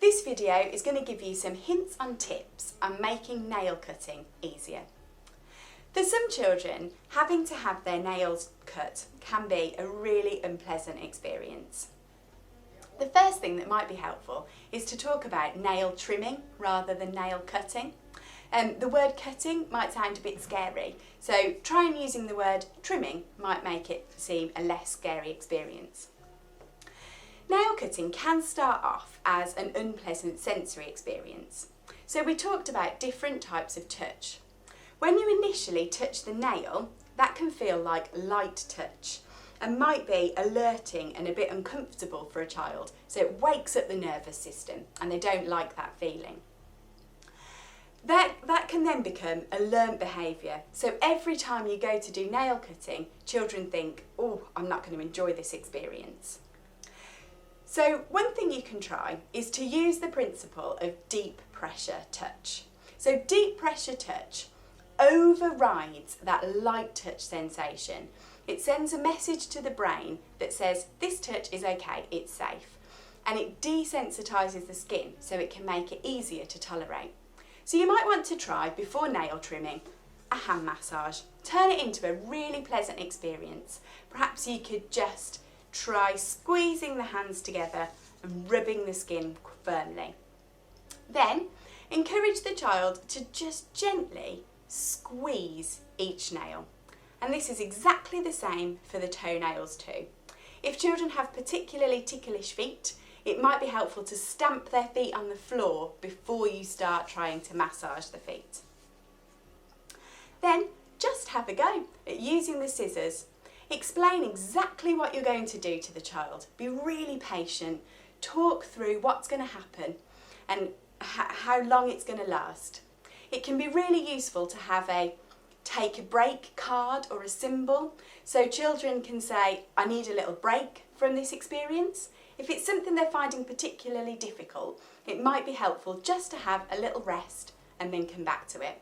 This video is going to give you some hints and tips on making nail cutting easier. For some children, having to have their nails cut can be a really unpleasant experience. The first thing that might be helpful is to talk about nail trimming rather than nail cutting. The word cutting might sound a bit scary, so try and using the word trimming might make it seem a less scary experience. Nail cutting can start off as an unpleasant sensory experience. So we talked about different types of touch. When you initially touch the nail, that can feel like light touch and might be alerting and a bit uncomfortable for a child, so it wakes up the nervous system and they don't like that feeling. That can then become a learnt behaviour, so every time you go to do nail cutting, children think, oh, I'm not going to enjoy this experience. So one thing you can try is to use the principle of deep pressure touch. So deep pressure touch overrides that light touch sensation. It sends a message to the brain that says this touch is okay, it's safe, and it desensitisses the skin so it can make it easier to tolerate. So you might want to try, before nail trimming, a hand massage. Turn it into a really pleasant experience. Perhaps you could just try squeezing the hands together and rubbing the skin firmly. Then encourage the child to just gently squeeze each nail. And this is exactly the same for the toenails too. If children have particularly ticklish feet, it might be helpful to stamp their feet on the floor before you start trying to massage the feet. Then just have a go at using the scissors. Explain exactly what you're going to do to the child. Be really patient. Talk through what's going to happen and how long it's going to last. It can be really useful to have a take a break card or a symbol, so children can say, I need a little break from this experience. If it's something they're finding particularly difficult, it might be helpful just to have a little rest and then come back to it.